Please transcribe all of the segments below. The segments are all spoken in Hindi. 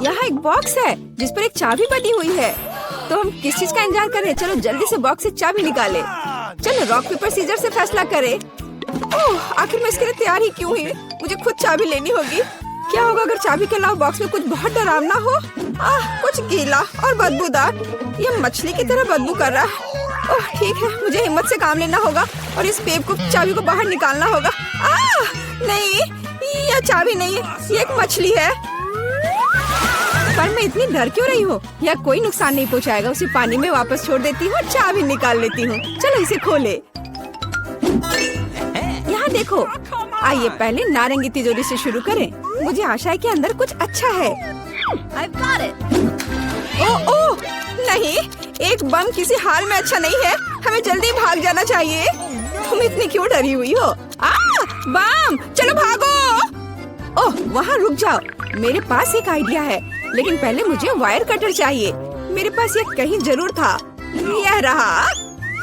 यहाँ एक बॉक्स है जिस पर एक चाबी बनी हुई है। तो हम किस चीज का इंतजार कर रहे हैं? चलो जल्दी से बॉक्स से चाबी निकाले। चलो रॉक पेपर सीजर से फैसला करें। ओह, आखिर मैं इसके लिए तैयार ही क्यों हुई? मुझे खुद चाबी लेनी होगी। क्या होगा अगर चाबी के अलावा बॉक्स में कुछ बहुत डरावना हो? कुछ गीला और बदबूदार। ये मछली की तरह बदबू कर रहा है। ओह ठीक है, मुझे हिम्मत से काम लेना होगा और इस पेप को चाबी को बाहर निकालना होगा। नहीं, यह चाबी नहीं है, ये एक मछली है। पर मैं इतनी डर क्यों रही हूँ? यह कोई नुकसान नहीं पहुँचाएगा। उसे पानी में वापस छोड़ देती हूँ, चाबी निकाल लेती हूँ। चलो इसे खोले। यहाँ देखो, आइए पहले नारंगी तिजोरी से शुरू करें। मुझे आशा है कि अंदर कुछ अच्छा है। ओह नहीं, एक बम किसी हाल में अच्छा नहीं है। हमें जल्दी भाग जाना चाहिए। तुम इतनी क्यों डरी हुई हो? बम, चलो भागो। ओह वहाँ रुक जाओ, मेरे पास एक आइडिया है। लेकिन पहले मुझे वायर कटर चाहिए। मेरे पास ये कहीं जरूर था। यह रहा।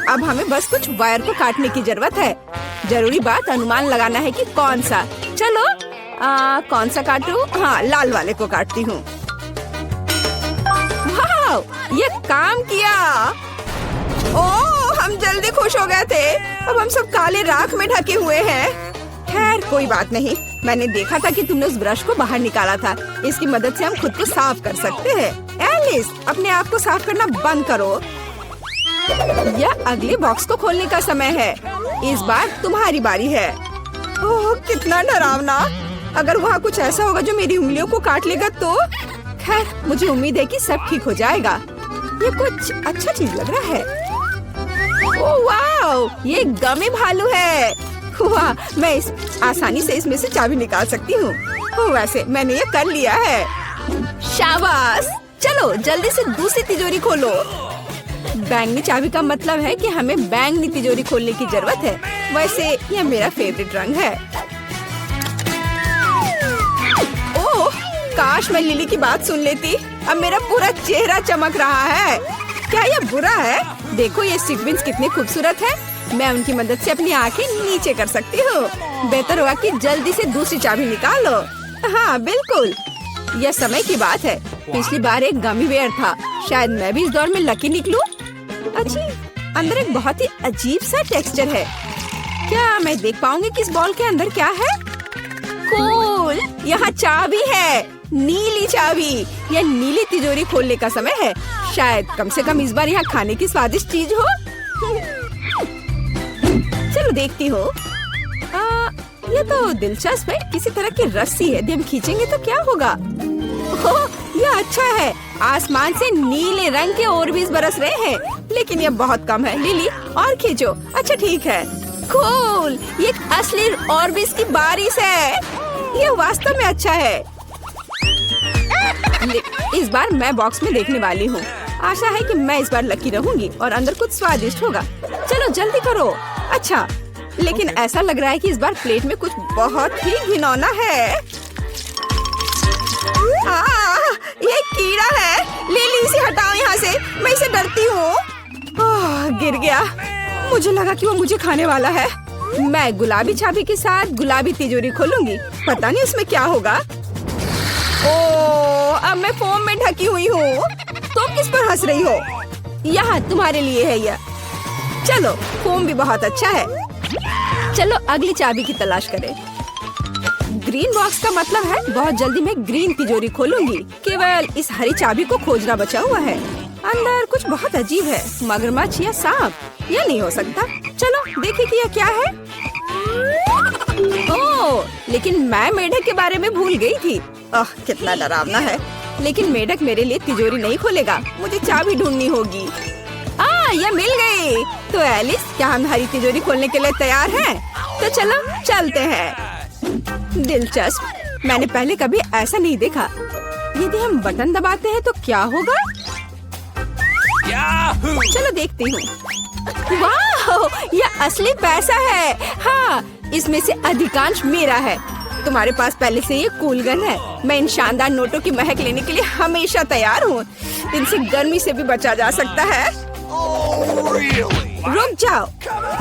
अब हमें बस कुछ वायर को काटने की जरूरत है। जरूरी बात अनुमान लगाना है कि कौन सा। चलो कौन सा काटूं? हाँ, लाल वाले को काटती हूँ। वाह, ये काम किया। ओह, हम जल्दी खुश हो गए थे। अब हम सब काले राख में ढके हुए हैं। खैर कोई बात नहीं, मैंने देखा था कि तुमने उस ब्रश को बाहर निकाला था। इसकी मदद से हम खुद को साफ कर सकते हैं। एलिस, अपने आप को साफ करना बंद करो। यह अगले बॉक्स को खोलने का समय है। इस बार तुम्हारी बारी है। ओह कितना डरावना। अगर वहाँ कुछ ऐसा होगा जो मेरी उंगलियों को काट लेगा तो? खैर मुझे उम्मीद है कि सब ठीक हो जाएगा। ये कुछ अच्छा चीज लग रहा है। ओह वाह, ये गमी भालू है। वाह, मैं आसानी से इसमें से चाबी निकाल सकती हूँ। वैसे मैंने ये कर लिया है। शाबाश। चलो जल्दी से दूसरी तिजोरी खोलो। बैंगनी चाबी का मतलब है कि हमें बैंगनी तिजोरी खोलने की जरूरत है। वैसे यह मेरा फेवरेट रंग है। ओह, काश मैं लिली की बात सुन लेती। अब मेरा पूरा चेहरा चमक रहा है। क्या यह बुरा है? देखो ये सीक्वेंस कितने खूबसूरत है। मैं उनकी मदद से अपनी आंखें नीचे कर सकती हूँ। बेहतर होगा कि जल्दी से दूसरी चाबी निकालो। हाँ बिल्कुल, यह समय की बात है। पिछली बार एक गमी बेयर था। शायद मैं भी इस दौर में लकी निकलूं। अच्छी, अंदर एक बहुत ही अजीब सा टेक्सचर है। क्या मैं देख पाऊंगी कि इस बॉल के अंदर क्या है? कूल, यहाँ चाबी है, नीली चाबी। यह नीली तिजोरी खोलने का समय है। शायद कम से कम इस बार यहाँ खाने की स्वादिष्ट चीज हो। चलो देखती हूँ। यह तो दिलचस्प है। किसी तरह की रस्सी है। यदि हम खींचेंगे तो क्या होगा? ओह, यह अच्छा है। आसमान से नीले रंग के ऑर्बिस बरस रहे हैं, लेकिन यह बहुत कम है। लिली और खींचो। अच्छा ठीक है। कूल, ये एक असली ऑर्बिस की बारिश है। यह वास्तव में अच्छा है। इस बार मैं बॉक्स में देखने वाली हूँ। आशा है कि मैं इस बार लकी रहूंगी और अंदर कुछ स्वादिष्ट होगा। चलो जल्दी करो। अच्छा, लेकिन ऐसा लग रहा है कि इस बार प्लेट में कुछ बहुत ही घिनौना है। ये कीड़ा है। लिली इसे हटाओ यहाँ से, मैं इसे डरती हूँ। गिर गया। मुझे लगा कि वो मुझे खाने वाला है। मैं गुलाबी चाबी के साथ गुलाबी तिजोरी खोलूंगी। पता नहीं उसमें क्या होगा। ओह, अब मैं फोम में ढकी हुई हूँ। तुम किस पर हंस रही हो? यहाँ तुम्हारे लिए है यह। चलो, फोम भी बहुत अच्छा है। चलो अगली चाबी की तलाश करें। ग्रीन बॉक्स का मतलब है बहुत जल्दी मैं ग्रीन तिजोरी खोलूंगी। केवल इस हरी चाबी को खोजना बचा हुआ है। अंदर कुछ बहुत अजीब है। मगरमच्छ या सांप? यह नहीं हो सकता। चलो देखिए कि यह क्या है। ओह, लेकिन मैं मेढक के बारे में भूल गई थी। कितना डरावना है। लेकिन मेढक मेरे लिए तिजोरी नहीं खोलेगा। मुझे चाबी ढूंढनी होगी। यह मिल गई। तो एलिस, क्या हम हरी तिजोरी खोलने के लिए तैयार हैं? तो चलो चलते हैं। दिलचस्प, मैंने पहले कभी ऐसा नहीं देखा। यदि हम बटन दबाते हैं तो क्या होगा? चलो देखती हूँ। वाह, यह असली पैसा है। हाँ, इसमें से अधिकांश मेरा है। तुम्हारे पास पहले से ये कूल गन है। मैं इन शानदार नोटों की महक लेने के लिए हमेशा तैयार हूँ। इनसे गर्मी से भी बचा जा सकता है। रुक जाओ,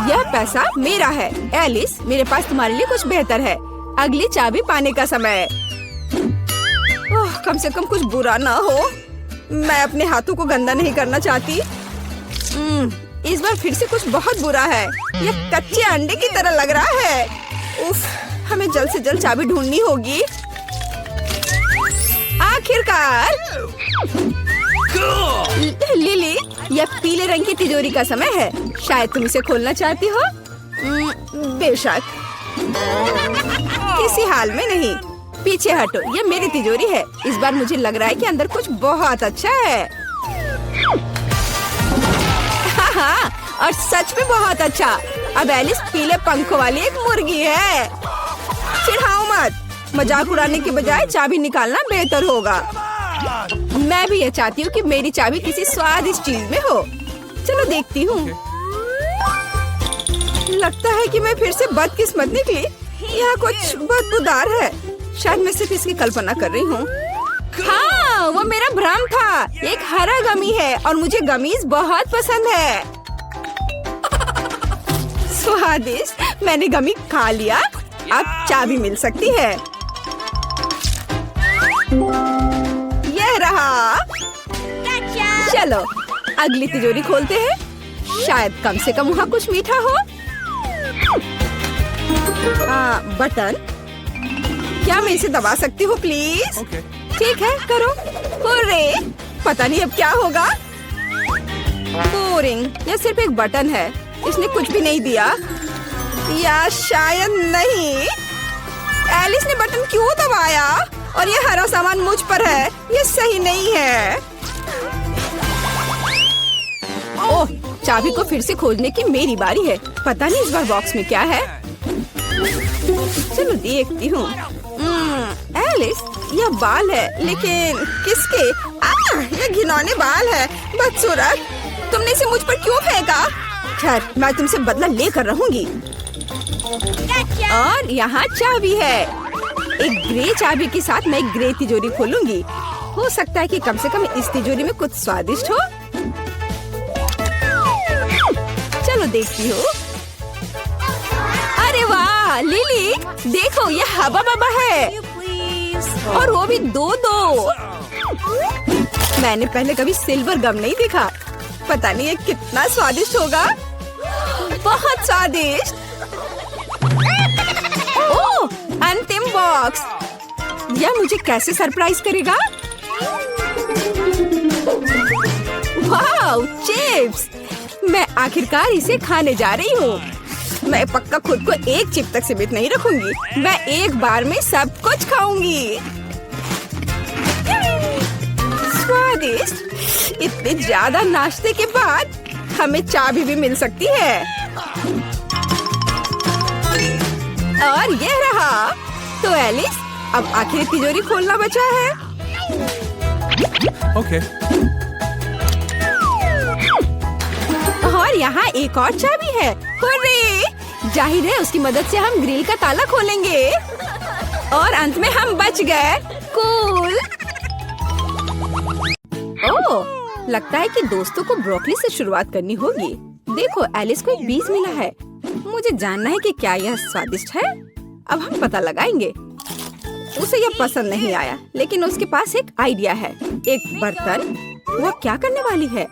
यह पैसा मेरा है। एलिस, मेरे पास तुम्हारे लिए कुछ बेहतर है। अगली चाबी पाने का समय है। ओह, कम से कम कुछ बुरा ना हो। मैं अपने हाथों को गंदा नहीं करना चाहती। इस बार फिर से कुछ बहुत बुरा है। यह कच्चे अंडे की तरह लग रहा है। उफ, हमें जल्द से जल्द चाबी ढूंढनी होगी। आखिरकार लिली, यह पीले रंग की तिजोरी का समय है। शायद तुम इसे खोलना चाहती हो। बेशक, किसी हाल में नहीं। पीछे हटो, यह मेरी तिजोरी है। इस बार मुझे लग रहा है कि अंदर कुछ बहुत अच्छा है। हाँ, और सच में बहुत अच्छा। अब एलिस पीले पंखों वाली एक मुर्गी है। चिढ़ाओ मत। मजाक उड़ाने के बजाय चाबी निकालना बेहतर होगा। मैं भी ये चाहती हूँ कि मेरी चाबी किसी स्वादिष्ट चीज में हो। चलो देखती हूँ। लगता है कि मैं फिर से बदकिस्मत निकली। यहाँ कुछ बदबूदार है। शायद मैं सिर्फ इसकी कल्पना कर रही हूँ। हाँ, वो मेरा भ्रम था। एक हरा गमी है और मुझे गमीज बहुत पसंद है। स्वादिष्ट। मैंने गमी खा लिया। अब चाबी मिल सकती है। यह रहा। चलो अगली तिजोरी खोलते हैं। शायद कम से कम वहाँ कुछ मीठा हो। बटन, क्या मैं इसे दबा सकती हूँ प्लीज? ठीक है, करो। हुर्रे! पता नहीं अब क्या होगा। बोरिंग। यह सिर्फ एक बटन है। इसने कुछ भी नहीं दिया। या शायद नहीं। एलिस ने बटन क्यों दबाया? और ये हरा सामान मुझ पर है। ये सही नहीं है। ओह, चाबी को फिर से खोजने की मेरी बारी है। पता नहीं इस बार बॉक्स में क्या है। चलो देखती हूँ। एलिस, यह बाल है, लेकिन किसके? यह घिनौने बाल है। बदसूरत, तुमने इसे मुझ पर क्यों फेंका? खैर, मैं तुमसे बदला लेकर रहूंगी। और यहाँ चाबी है। एक ग्रे चाबी के साथ मैं एक ग्रे तिजोरी खोलूंगी। हो सकता है कि कम से कम इस तिजोरी में कुछ स्वादिष्ट हो। चलो देखती हूँ। अरे वाह लिली, देखो ये हवा बबा है। और वो भी दो। मैंने पहले कभी सिल्वर गम नहीं देखा। पता नहीं ये कितना स्वादिष्ट होगा। बहुत स्वादिष्ट। ओह, अंतिम बॉक्स। यह मुझे कैसे सरप्राइज करेगा? वाह, चिप्स। मैं आखिरकार इसे खाने जा रही हूँ। मैं पक्का खुद को एक चिप तक सीमित नहीं रखूंगी। मैं एक बार में सब कुछ खाऊंगी। स्वादिष्ट। इतने ज्यादा नाश्ते के बाद हमें चाबी भी मिल सकती है। और ये रहा। तो एलिस, अब आखिरी तिजोरी खोलना बचा है। ओके। और यहाँ एक और चाबी है। हुर्रे! जाहिर है उसकी मदद से हम ग्रिल का ताला खोलेंगे। और अंत में हम बच गए। कूल। ओह, लगता है कि दोस्तों को ब्रोकली से शुरुआत करनी होगी। देखो, एलिस को एक बीज मिला है। मुझे जानना है कि क्या यह स्वादिष्ट है। अब हम पता लगाएंगे। उसे यह पसंद नहीं आया, लेकिन उसके पास एक आइडिया है। एक बर्तन। वह क्या करने वाली है?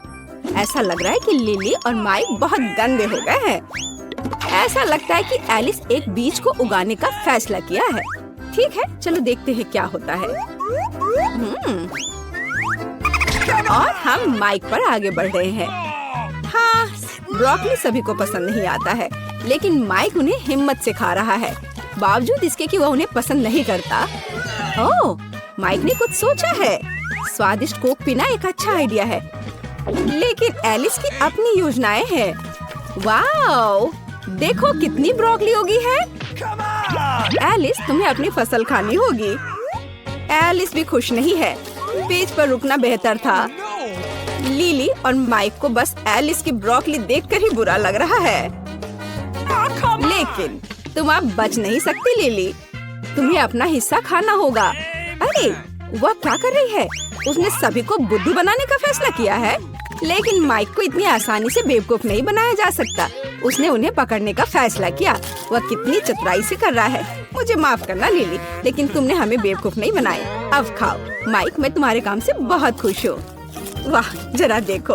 ऐसा लग रहा है कि लिली और माइक बहुत गंदे हो गए हैं। ऐसा लगता है कि एलिस एक बीज को उगाने का फैसला किया है। ठीक है, चलो देखते हैं क्या होता है। और हम माइक पर आगे बढ़ रहे हैं। हाँ, ब्रोकली सभी को पसंद नहीं आता है, लेकिन माइक उन्हें हिम्मत से खा रहा है, बावजूद इसके कि वह उन्हें पसंद नहीं करता। ओह, माइक ने कुछ सोचा है। स्वादिष्ट कोक पीना एक अच्छा आइडिया है, लेकिन एलिस की अपनी योजनाएं हैं। वाओ, देखो कितनी ब्रोकली उगी है। एलिस, तुम्हें अपनी फसल खानी होगी। एलिस भी खुश नहीं है। बीच पर रुकना बेहतर था। लिली और माइक को बस एलिस की ब्रोकली देखकर ही बुरा लग रहा है। लेकिन तुम अब बच नहीं सकती लिली, तुम्हें अपना हिस्सा खाना होगा। अरे, वह क्या कर रही है? उसने सभी को बुद्धू बनाने का फैसला किया है, लेकिन माइक को इतनी आसानी से बेवकूफ नहीं बनाया जा सकता। उसने उन्हें पकड़ने का फैसला किया। वह कितनी चतुराई से कर रहा है। मुझे माफ करना लिली, लेकिन तुमने हमें बेवकूफ नहीं बनाया। अब खाओ। माइक, मैं तुम्हारे काम से बहुत खुश हूँ। वाह, जरा देखो।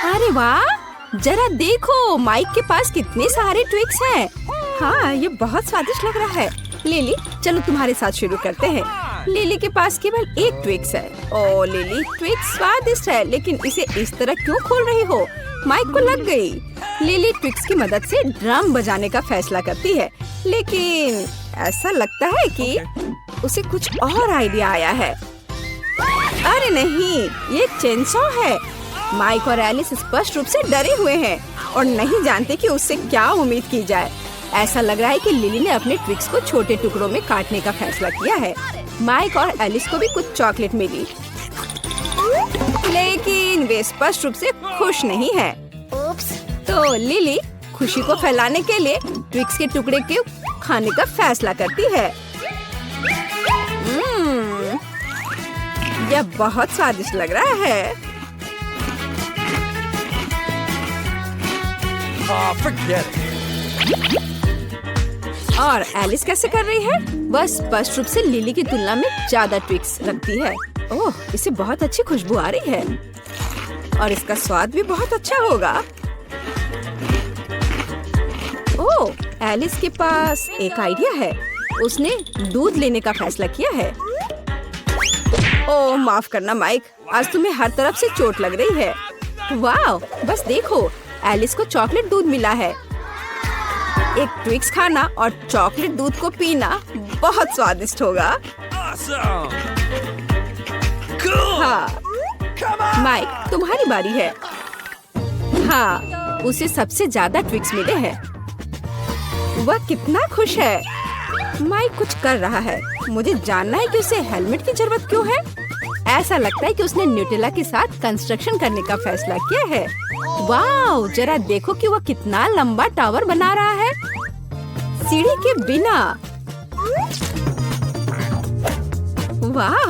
अरे वाह, जरा देखो माइक के पास कितने सारे ट्विक्स हैं। हाँ, ये बहुत स्वादिष्ट लग रहा है। लिली, चलो तुम्हारे साथ शुरू करते हैं। लिली के पास केवल एक ट्विक्स है। ओ लिली, ट्विक्स स्वादिष्ट है, लेकिन इसे इस तरह क्यों खोल रही हो? माइक को लग गई। लिली ट्विक्स की मदद से ड्रम बजाने का फैसला करती है, लेकिन ऐसा लगता है कि उसे कुछ और आइडिया आया है। अरे नहीं, ये चेनसॉ है। माइक और एलिस स्पष्ट रूप से डरे हुए हैं और नहीं जानते कि उससे क्या उम्मीद की जाए। ऐसा लग रहा है कि लिली ने अपने ट्विक्स को छोटे टुकड़ों में काटने का फैसला किया है। माइक और एलिस को भी कुछ चॉकलेट मिली, लेकिन वे स्पष्ट रूप से खुश नहीं है। तो लिली खुशी को फैलाने के लिए ट्विक्स के टुकड़े के खाने का फैसला करती है। यह बहुत स्वादिष्ट लग रहा है। Forget it. और एलिस कैसे कर रही है? वह स्पष्ट रूप से लिली की तुलना में ज्यादा ट्विक्स रखती है। ओह, इसे बहुत अच्छी खुशबू आ रही है और इसका स्वाद भी बहुत अच्छा होगा। ओह, एलिस के पास एक आइडिया है। उसने दूध लेने का फैसला किया है। ओह, माफ करना माइक, आज तुम्हें हर तरफ से चोट लग रही है। वाह, बस देखो, एलिस को चॉकलेट दूध मिला है। एक ट्विक्स खाना और चॉकलेट दूध को पीना बहुत स्वादिष्ट होगा। Awesome. Cool. हाँ, माइक, तुम्हारी बारी है। हाँ, उसे सबसे ज्यादा ट्विक्स मिले हैं। वह कितना खुश है। माइक कुछ कर रहा है। मुझे जानना है कि उसे हेलमेट की जरूरत क्यों है। ऐसा लगता है कि उसने न्यूटेला के साथ कंस्ट्रक्शन करने का फैसला किया है। वाह, जरा देखो कि वो कितना लंबा टावर बना रहा है सीढ़ी के बिना। वाह,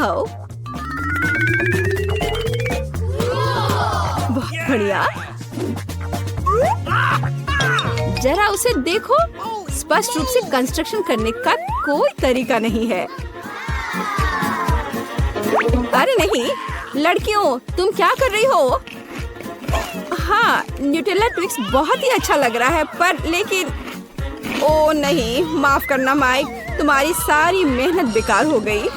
बहुत बढ़िया। जरा उसे देखो, स्पष्ट रूप से कंस्ट्रक्शन करने का कोई तरीका नहीं है। अरे नहीं, लड़कियों, तुम क्या कर रही हो? हाँ, न्यूटेला ट्विक्स बहुत ही अच्छा लग रहा है, पर लेकिन ओ नहीं, माफ करना माइक, तुम्हारी सारी मेहनत बेकार हो गई।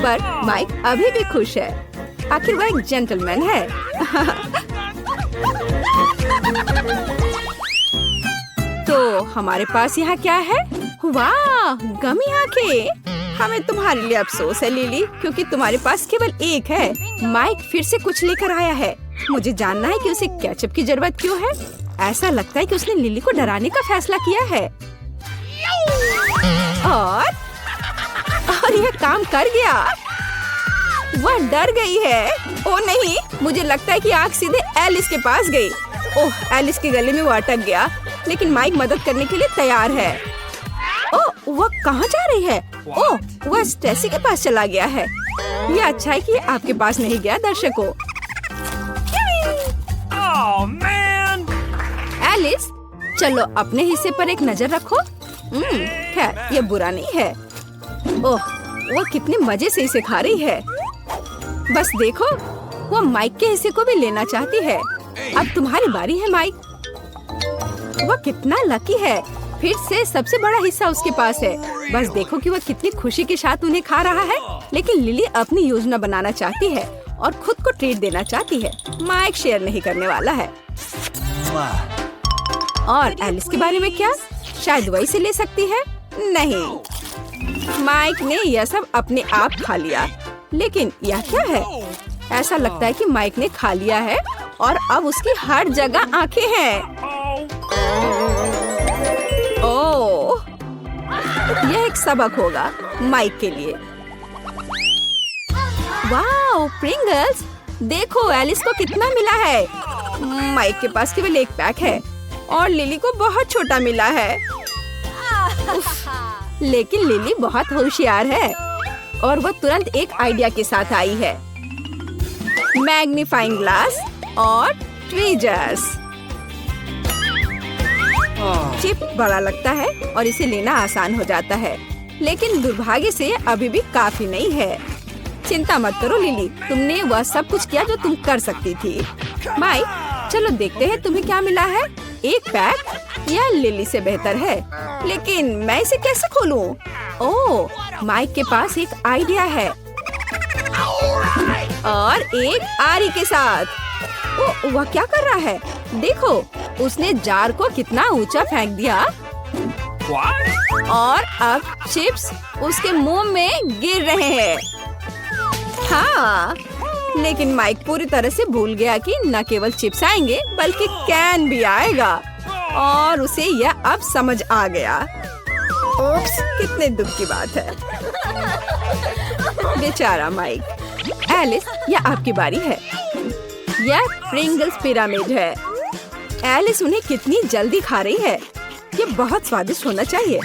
पर माइक अभी भी खुश है। आखिर वह एक जेंटलमैन है। तो हमारे पास यहाँ क्या है? वाह, गमी आंखें। हमें तुम्हारे लिए अफसोस है लिली, क्योंकि तुम्हारे पास केवल एक है। माइक फिर से कुछ लेकर आया है। मुझे जानना है कि उसे केचप की जरूरत क्यों है। ऐसा लगता है कि उसने लिली को डराने का फैसला किया है। और यह काम कर गया। वह डर गई है। ओ नहीं, मुझे लगता है कि आग सीधे एलिस के पास गई। ओह, एलिस के गले में वो अटक गया, लेकिन माइक मदद करने के लिए तैयार है। ओह, वह कहाँ जा रही है? ओह, वह स्टेसी के पास चला गया है। ये अच्छा है कि आपके पास नहीं गया। दर्शकों, Oh man. एलिस, चलो अपने हिस्से पर एक नजर रखो। खैर, ये बुरा नहीं है। ओह, वो कितने मजे से इसे खा रही है। बस देखो, वो माइक के हिस्से को भी लेना चाहती है। अब तुम्हारी बारी है माइक। वो कितना लकी है, फिर से सबसे बड़ा हिस्सा उसके पास है। बस देखो कि वो कितनी खुशी के साथ उन्हें खा रहा है। लेकिन लिली अपनी योजना बनाना चाहती है और खुद को ट्रीट देना चाहती है। माइक शेयर नहीं करने वाला है। और एलिस के बारे में क्या? शायद वही से ले सकती है। नहीं, माइक ने यह सब अपने आप खा लिया। लेकिन यह क्या है? ऐसा लगता है कि माइक ने खा लिया है और अब उसकी हर जगह आंखें हैं। ओह, यह एक सबक होगा माइक के लिए। वाह, प्रिंगल्स, देखो एलिस को कितना मिला है। माइक के पास केवल एक पैक है और लिली को बहुत छोटा मिला है। लेकिन लिली बहुत होशियार है और वह तुरंत एक आइडिया के साथ आई है। मैग्नीफाइंग ग्लास और ट्वीजर्स। चिप बड़ा लगता है और इसे लेना आसान हो जाता है, लेकिन दुर्भाग्य से अभी भी काफी नहीं है। चिंता मत करो लिली, तुमने वह सब कुछ किया जो तुम कर सकती थी। माइक, चलो देखते हैं तुम्हें क्या मिला है। एक पैक या लिली से बेहतर है, लेकिन मैं इसे कैसे खोलूं? ओह, माइक के पास एक आइडिया है और एक आरी के साथ। ओ, वह क्या कर रहा है? देखो, उसने जार को कितना ऊंचा फेंक दिया What? और अब चिप्स उसके मुंह में गिर रहे हैं। हाँ, लेकिन माइक पूरी तरह से भूल गया कि न केवल चिप्स आएंगे बल्कि कैन भी आएगा, और उसे यह अब समझ आ गया। ओप्स, कितने दुख की बात है। बेचारा माइक। एलिस, यह आपकी बारी है। यह प्रिंगल्स पिरामिड है। एलिस उन्हें कितनी जल्दी खा रही है। ये बहुत स्वादिष्ट होना चाहिए।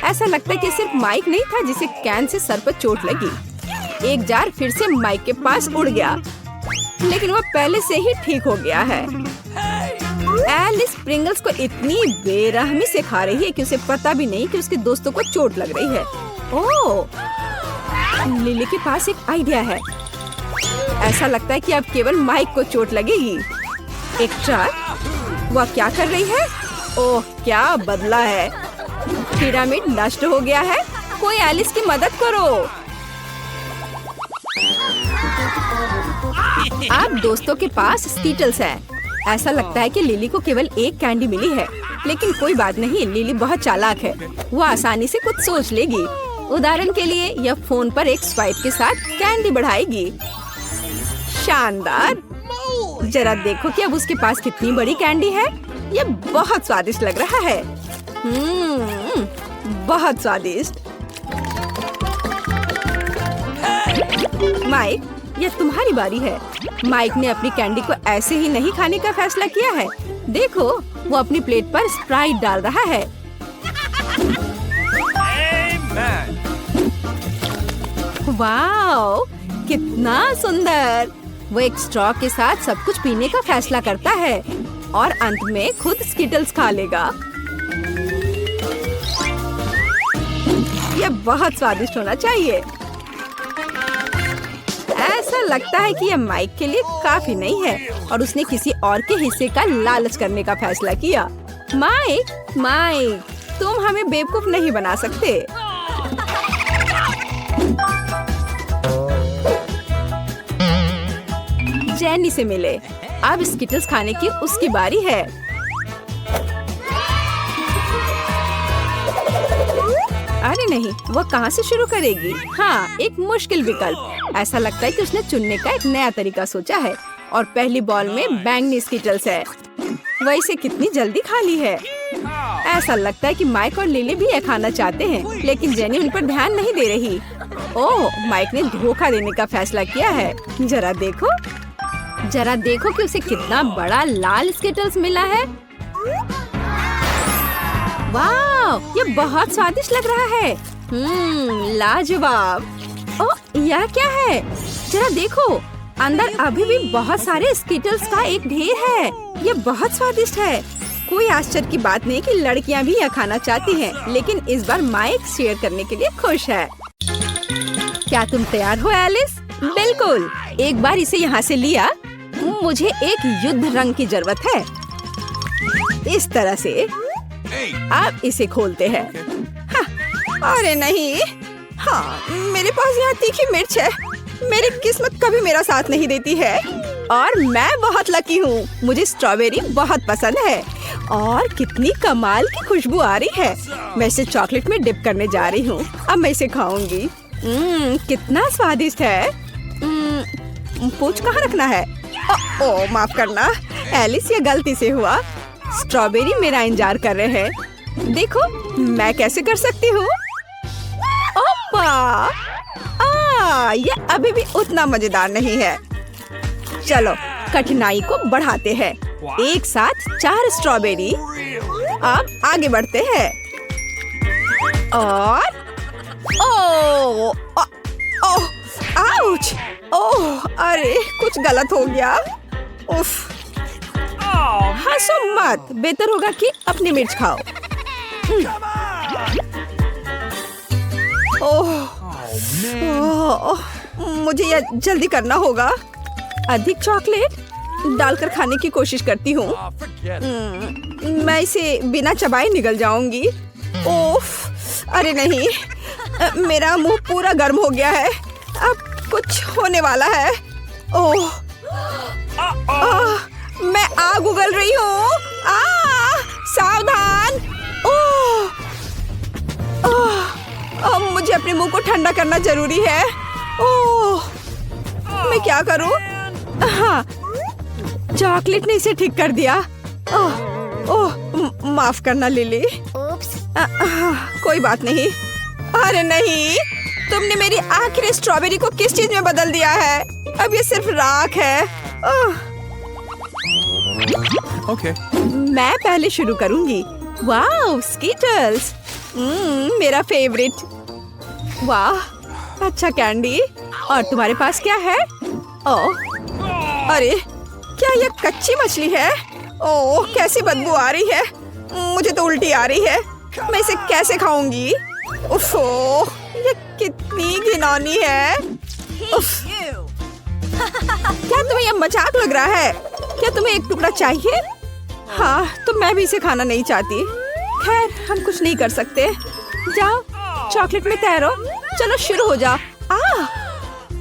ऐसा लगता है कि सिर्फ माइक नहीं था जिसे कैन से सर पर चोट लगी। एक जार फिर से माइक के पास उड़ गया, लेकिन वह पहले से ही ठीक हो गया है। एलिस प्रिंगल्स को इतनी बेरहमी से खा रही है कि उसे पता भी नहीं कि उसके दोस्तों को चोट लग रही है। ओह, लिली के पास एक आइडिया है। ऐसा लगता है कि अब केवल माइक को चोट लगेगी। एक ट्रक, वह क्या कर रही है? ओह, क्या बदला है। पिरामिड नष्ट हो गया है। कोई एलिस की मदद करो। अब दोस्तों के पास स्कीटल्स है। ऐसा लगता है कि लिली को केवल एक कैंडी मिली है, लेकिन कोई बात नहीं, लिली बहुत चालाक है। वो आसानी से कुछ सोच लेगी। उदाहरण के लिए यह फोन पर एक स्वाइप के साथ कैंडी बढ़ाएगी। शानदार। जरा देखो कि अब उसके पास कितनी बड़ी कैंडी है। यह बहुत स्वादिष्ट लग रहा है। बहुत स्वादिष्ट। माइक, यह तुम्हारी बारी है। माइक ने अपनी कैंडी को ऐसे ही नहीं खाने का फैसला किया है। देखो, वो अपनी प्लेट पर स्प्राइट डाल रहा है। Amen. वाओ, कितना सुंदर। वो एक स्ट्रॉ के साथ सब कुछ पीने का फैसला करता है और अंत में खुद स्किटल्स खा लेगा। यह बहुत स्वादिष्ट होना चाहिए। ऐसा लगता है कि यह माइक के लिए काफी नहीं है और उसने किसी और के हिस्से का लालच करने का फैसला किया। माइक, तुम हमें बेवकूफ नहीं बना सकते। जेनी से मिले। अब स्किटल्स खाने की उसकी बारी है। अरे नहीं, वह कहाँ से शुरू करेगी? हाँ, एक मुश्किल विकल्प। ऐसा लगता है कि उसने चुनने का एक नया तरीका सोचा है और पहली बॉल में बैंगनी स्किटल्स है। वह इसे कितनी जल्दी खा ली है। ऐसा लगता है कि माइक और लिली भी यह खाना चाहते हैं, लेकिन जेनी उन पर ध्यान नहीं दे रही। ओह, माइक ने धोखा देने का फैसला किया है। जरा देखो कि उसे कितना बड़ा लाल स्किटल्स मिला है। वाह, ये बहुत स्वादिष्ट लग रहा है। लाजवाब। ओह, यह क्या है? जरा देखो, अंदर अभी भी बहुत सारे स्किटल्स का एक ढेर है। ये बहुत स्वादिष्ट है। कोई आश्चर्य की बात नहीं कि लड़कियां भी यह खाना चाहती हैं, लेकिन इस बार माइक शेयर करने के लिए खुश है। क्या तुम तैयार हो एलिस? बिल्कुल। एक बार इसे यहाँ से लिया। मुझे एक युद्ध रंग की जरूरत है। इस तरह से अब इसे खोलते हैं। हाँ, अरे नहीं। हाँ, मेरे पास यहाँ तीखी मिर्च है। मेरी किस्मत कभी मेरा साथ नहीं देती है और मैं बहुत लकी हूँ। मुझे स्ट्रॉबेरी बहुत पसंद है और कितनी कमाल की खुशबू आ रही है। मैं इसे चॉकलेट में डिप करने जा रही हूँ। अब मैं इसे खाऊंगी। कितना स्वादिष्ट है। पूंछ कहाँ रखना है? ओह, माफ करना एलिस, ये गलती से हुआ। स्ट्रॉबेरी मेरा इंतजार कर रहे हैं। देखो, मैं कैसे कर सकती हूँ। ओपा! ये अभी भी उतना मजेदार नहीं है। चलो, कठिनाई को बढ़ाते हैं। एक साथ 4 स्ट्रॉबेरी। अब आगे बढ़ते हैं और आउच! ओह, अरे कुछ गलत हो गया। उफ, Oh, हंसो मत। बेहतर होगा कि अपनी मिर्च खाओ। ओह, ओह, मुझे यह जल्दी करना होगा। अधिक चॉकलेट डालकर खाने की कोशिश करती हूँ। forget it. मैं इसे बिना चबाए निगल जाऊंगी। ओफ, अरे नहीं, मेरा मुंह पूरा गर्म हो गया है। अब कुछ होने वाला है। ओह, मैं आग उगल रही हूँ। सावधान। ओह, अब मुझे अपने मुंह को ठंडा करना जरूरी है। ओह, मैं क्या करूँ? हाँ, चॉकलेट ने इसे ठीक कर दिया। ओह, ओह, माफ करना लिली। कोई बात नहीं। अरे नहीं, तुमने मेरी आखिरी स्ट्रॉबेरी को किस चीज में बदल दिया है? अब ये सिर्फ राख है। ओह, Okay. मैं पहले शुरू करूंगी। वाह, स्कीटल्स, मेरा फेवरेट। वाह, अच्छा कैंडी। और तुम्हारे पास क्या है? ओह, अरे क्या ये कच्ची मछली है? ओह, कैसी बदबू आ रही है। मुझे तो उल्टी आ रही है। मैं इसे कैसे खाऊंगी? उफ, ये कितनी घिनौनी है। उफ, क्या तुम्हें यह मजाक लग रहा है? क्या तुम्हें एक टुकड़ा चाहिए? हाँ, तो मैं भी इसे खाना नहीं चाहती। खैर, हम कुछ नहीं कर सकते। जाओ, चॉकलेट में तैरो। चलो शुरू हो जाओ।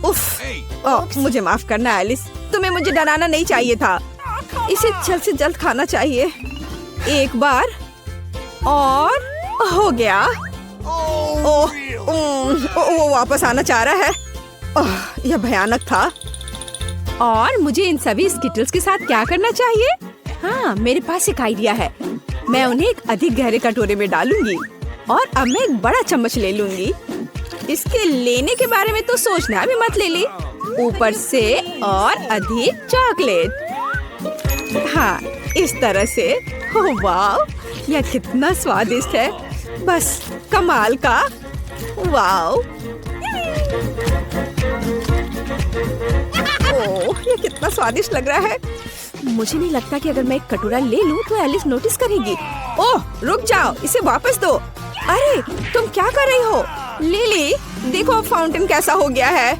उफ, मुझे माफ करना एलिस, तुम्हें मुझे डराना नहीं चाहिए था। इसे जल्द से जल्द खाना चाहिए। एक बार और हो गया। ओह, वो वापस आना चाह रहा है। ओह, यह भयानक था। और मुझे इन सभी स्किटल्स के साथ क्या करना चाहिए? हाँ, मेरे पास एक आइडिया है। मैं उन्हें एक अधिक गहरे कटोरे में डालूंगी और अब मैं एक बड़ा चम्मच ले लूंगी। इसके लेने के बारे में तो सोचना भी मत लिली। ऊपर से और अधिक चॉकलेट। हाँ, इस तरह से। ओह वाह, यह कितना स्वादिष्ट है। बस कमाल का। वाह, ओह, ये कितना स्वादिष्ट लग रहा है। मुझे नहीं लगता कि अगर मैं एक कटोरा ले लूं तो एलिस नोटिस करेगी। ओह, रुक जाओ, इसे वापस दो। अरे, तुम क्या कर रही हो? लिली, देखो फाउंटेन कैसा हो गया है।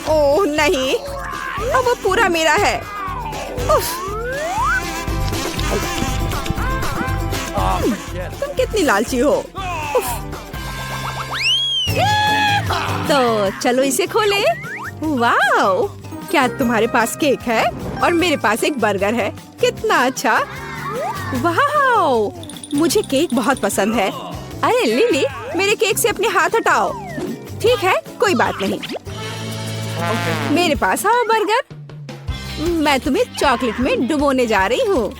ओह नहीं, अब वो पूरा मेरा है। उफ, तुम कितनी लालची हो। उफ। तो चलो इसे खोले। वाओ, क्या तुम्हारे पास केक है? और मेरे पास एक बर्गर है। कितना अच्छा। वाओ, मुझे केक बहुत पसंद है। अरे लिली, मेरे केक से अपने हाथ हटाओ। ठीक है, कोई बात नहीं। मेरे पास आओ बर्गर। मैं तुम्हें चॉकलेट में डुबोने जा रही हूँ।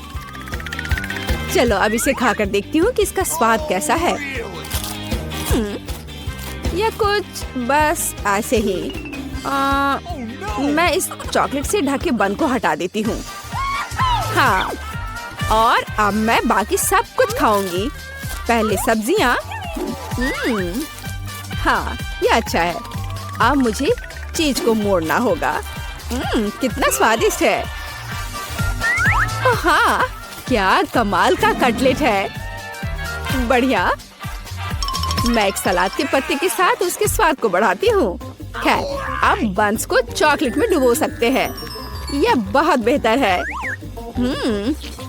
चलो अब इसे खाकर देखती हूँ कि इसका स्वाद कैसा है। या कुछ बस ऐसे ही। मैं इस चॉकलेट से ढके बन को हटा देती हूँ। हाँ, और अब मैं बाकी सब कुछ खाऊंगी। पहले सब्जियाँ। हाँ, ये अच्छा है। अब मुझे चीज को मोड़ना होगा। कितना स्वादिष्ट है। हाँ, क्या कमाल का कटलेट है। बढ़िया। मैं एक सलाद के पत्ते के साथ उसके स्वाद को बढ़ाती हूँ। खैर, अब बंस को चॉकलेट में डुबो सकते हैं। यह बहुत बेहतर है।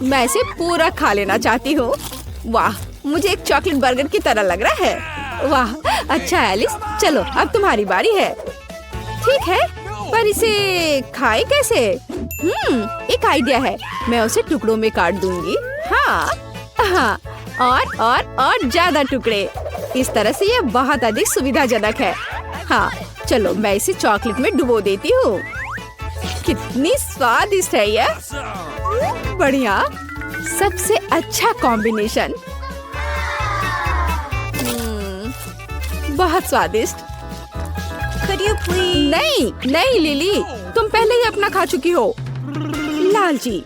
मैं इसे पूरा खा लेना चाहती हूँ। वाह, मुझे एक चॉकलेट बर्गर की तरह लग रहा है। वाह, अच्छा एलिस, चलो अब तुम्हारी बारी है। ठीक है, पर इसे खाए कैसे? एक आइडिया है। मैं उसे टुकड़ों में काट दूंगी। हाँ, और ज्यादा टुकड़े। इस तरह से यह बहुत अधिक सुविधाजनक है। हाँ, चलो मैं इसे चॉकलेट में डुबो देती हूँ। कितनी स्वादिष्ट है यह। बढ़िया, सबसे अच्छा कॉम्बिनेशन। बहुत स्वादिष्ट। Could you please? नहीं लिली, तुम पहले ही अपना खा चुकी हो। लालची।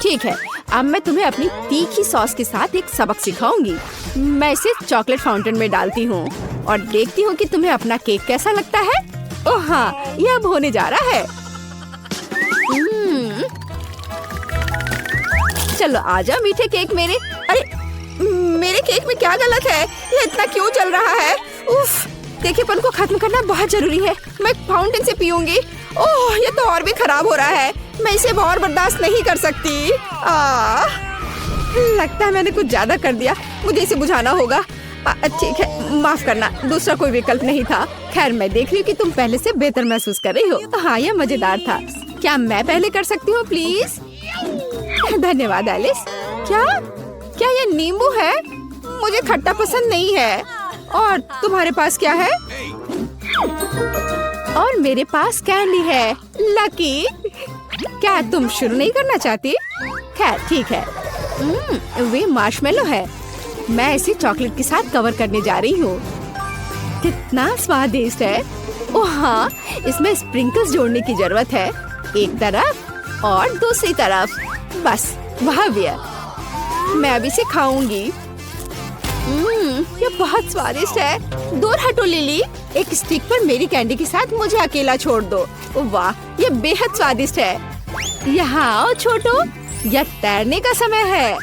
ठीक है, अब मैं तुम्हें अपनी तीखी सॉस के साथ एक सबक सिखाऊंगी। मैं इसे चॉकलेट फाउंटेन में डालती हूँ और देखती हूँ कि तुम्हें अपना केक कैसा लगता है। ओह हाँ, ये अब होने जा रहा है। चलो आजा मीठे केक मेरे। अरे मेरे केक में क्या गलत है? ये इतना क्यों चल रहा है? उफ, तीखेपन को खत्म करना बहुत जरूरी है। मैं फाउंटेन से पीऊंगी। ओह, ये तो और भी खराब हो रहा है। मैं इसे और बर्दाश्त नहीं कर सकती। लगता है मैंने कुछ ज्यादा कर दिया। मुझे इसे बुझाना होगा। ठीक है, माफ करना, दूसरा कोई विकल्प नहीं था। खैर, मैं देख रही हूँ कि तुम पहले से बेहतर महसूस कर रही हो। हाँ, यह मजेदार था। क्या मैं पहले कर सकती हूँ प्लीज? धन्यवाद एलिस। क्या ये नींबू है? मुझे खट्टा पसंद नहीं है। और तुम्हारे पास क्या है? और मेरे पास कैंडी है। लकी, क्या तुम शुरू नहीं करना चाहती? खैर ठीक है। वे मार्शमेलो है। मैं इसे चॉकलेट के साथ कवर करने जा रही हूँ। कितना स्वादिष्ट है। ओह हाँ, इसमें स्प्रिंकल्स जोड़ने की जरूरत है। एक तरफ और दूसरी तरफ। बस वह भी है। मैं अभी इसे खाऊंगी। ये बहुत स्वादिष्ट है। दूर हटो लिली। एक स्टिक पर मेरी कैंडी के साथ मुझे अकेला छोड़ दो। वाह, ये बेहद स्वादिष्ट है। यहाँ आओ छोटू, यह तैरने का समय है।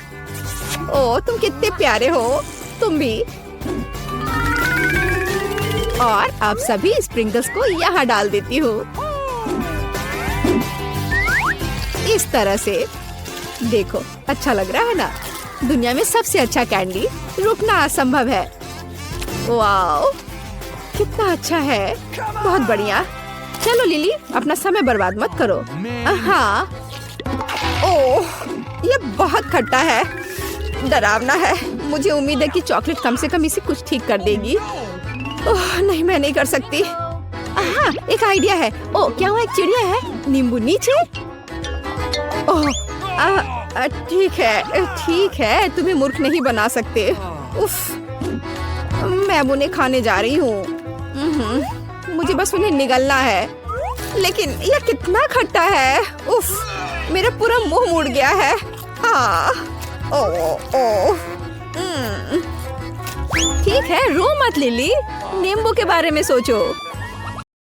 ओह, तुम कितने प्यारे हो। तुम भी। और अब सभी स्प्रिंकल्स को यहाँ डाल देती हूँ। इस तरह से देखो, अच्छा लग रहा है ना? दुनिया में सबसे अच्छा कैंडी। रुकना असंभव है। वाओ, कितना अच्छा है। बहुत बढ़िया। चलो लिली, अपना समय बर्बाद मत करो। हाँ। ओह, ये बहुत खट्टा है। डरावना है। मुझे उम्मीद है कि चॉकलेट कम से कम इसे कुछ ठीक कर देगी। ओह नहीं, मैं नहीं कर सकती। हाँ, एक आइडिया है। ओह, क्या वहाँ एक चिड़िया है? नींबू नीचे। ओह, ठीक है, तुम्हें मूर्ख नहीं बना सकते। उफ, मैं अब उन्हें खाने जा रही हूँ। मुझे बस उन्हें निगलना है। लेकिन यह कितना खट्टा है। उफ, मेरा पूरा मुंह मुड़ गया है। हाँ। ओह। ठीक है, रो मत लिली। नींबू के बारे में सोचो।